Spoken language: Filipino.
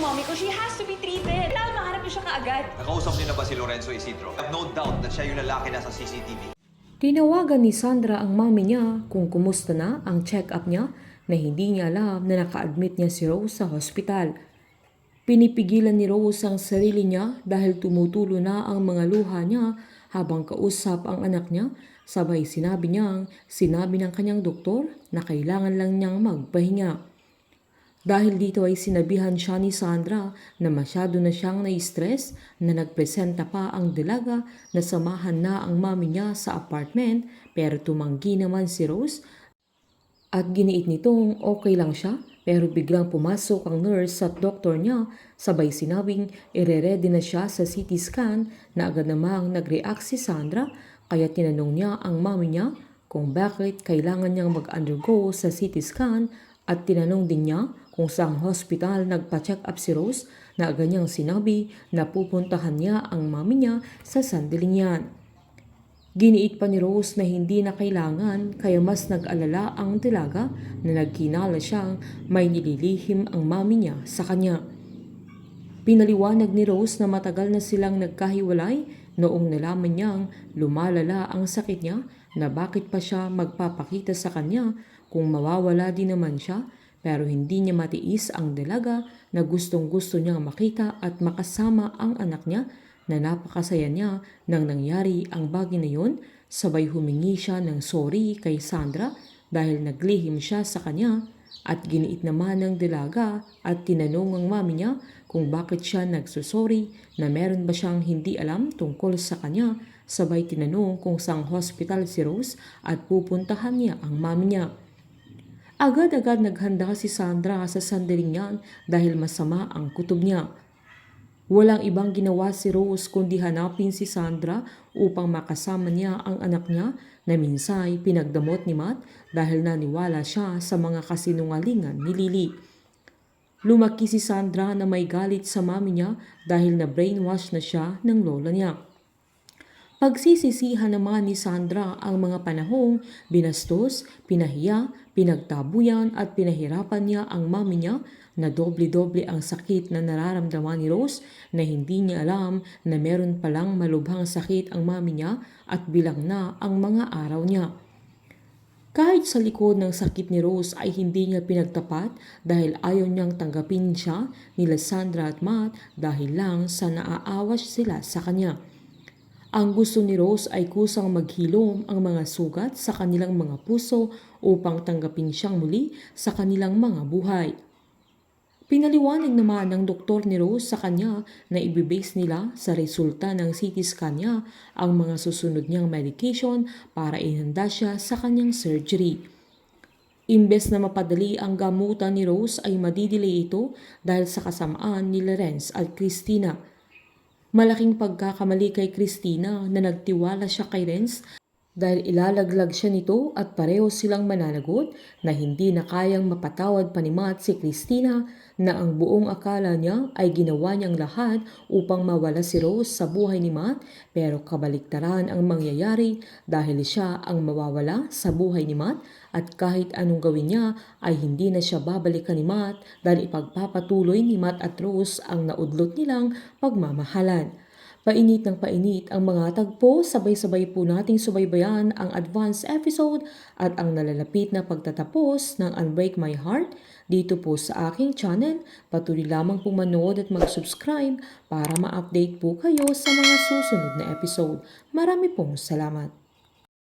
yung mommy ko. She has to be treated. Kailangan mahanap niyo siya kaagad. Nakausap niyo na ba si Lorenzo Isidro? I have no doubt na siya yung lalaki na sa CCTV. Tinawagan ni Sandra ang mami niya kung kumusta na ang check-up niya na hindi niya alam na naka-admit niya si Rose sa hospital. Pinipigilan ni Rose ang sarili niya dahil tumutulo na ang mga luha niya habang kausap ang anak niya. Sabay sinabi ng kanyang doktor na kailangan lang niyang magpahinga. Dahil dito ay sinabihan siya ni Sandra na masyado na siyang na-stress na nagpresenta pa ang dalaga na samahan na ang mami niya sa apartment pero tumanggi naman si Rose at giniit nitong okay lang siya pero biglang pumasok ang nurse at doktor niya sabay sinabing ire-ready na siya sa CT scan na agad namang nag-react si Sandra kaya tinanong niya ang mami niya kung bakit kailangan niyang mag-undergo sa CT scan at tinanong din niya kung saang hospital nagpa-check up si Rose na agad niyang sinabi na pupuntahan niya ang mami niya sa sandaling yan. Giniit pa ni Rose na hindi na kailangan kaya mas nag-alala ang dalaga na nagkinala siyang may nililihim ang mami niya sa kanya. Pinaliwanag ni Rose na matagal na silang nagkahiwalay noong nalaman niyang lumalala ang sakit niya na bakit pa siya magpapakita sa kanya kung mawawala din naman siya pero hindi niya matiis ang dalaga na gustong-gusto niyang makita at makasama ang anak niya na napakasaya niya nang nangyari ang bagay na yun. Sabay humingi siya ng sorry kay Sandra dahil naglihim siya sa kanya at giniit naman ng dalaga at tinanong ang mami niya kung bakit siya nagsusorry na meron ba siyang hindi alam tungkol sa kanya. Sabay tinanong kung saang hospital si Rose at pupuntahan niya ang mami niya. Agad-agad naghanda si Sandra sa sandaling yan dahil masama ang kutob niya. Walang ibang ginawa si Rose kundi hanapin si Sandra upang makasama niya ang anak niya na minsay pinagdamot ni Matt dahil naniwala siya sa mga kasinungalingan ni Lily. Lumaki si Sandra na may galit sa mami niya dahil na brainwash na siya ng lola niya. Pagsisisihan naman ni Sandra ang mga panahong binastos, pinahiya, pinagtabuyan at pinahirapan niya ang mami niya na doble-doble ang sakit na nararamdaman ni Rose na hindi niya alam na meron palang malubhang sakit ang mami niya at bilang na ang mga araw niya. Kahit sa likod ng sakit ni Rose ay hindi niya pinagtapat dahil ayaw niyang tanggapin siya nila Sandra at Matt dahil lang sa naaawas sila sa kanya. Ang gusto ni Rose ay kusang maghilom ang mga sugat sa kanilang mga puso upang tanggapin siyang muli sa kanilang mga buhay. Pinaliwanag naman ng doktor ni Rose sa kanya na ibibase nila sa resulta ng CT scan niya ang mga susunod niyang medication para ihanda siya sa kanyang surgery. Imbes na mapadali ang gamutan ni Rose ay madidelay ito dahil sa kasamaan ni Lorenz at Christina. Malaking pagkakamali kay Christina na nagtiwala siya kay Renz dahil ilalaglag siya nito at pareho silang mananagot na hindi na kayang mapatawad pa ni Matt si Christina na ang buong akala niya ay ginawa niyang lahat upang mawala si Rose sa buhay ni Matt pero kabaliktaran ang mangyayari dahil siya ang mawawala sa buhay ni Matt at kahit anong gawin niya ay hindi na siya babalikan ni Matt dahil ipagpapatuloy ni Matt at Rose ang naudlot nilang pagmamahalan. Painit ng painit ang mga tagpo, sabay-sabay po nating subaybayan ang advance episode at ang nalalapit na pagtatapos ng Unbreak My Heart dito po sa aking channel. Patuloy lamang pong manood at mag-subscribe para ma-update po kayo sa mga susunod na episode. Marami pong salamat.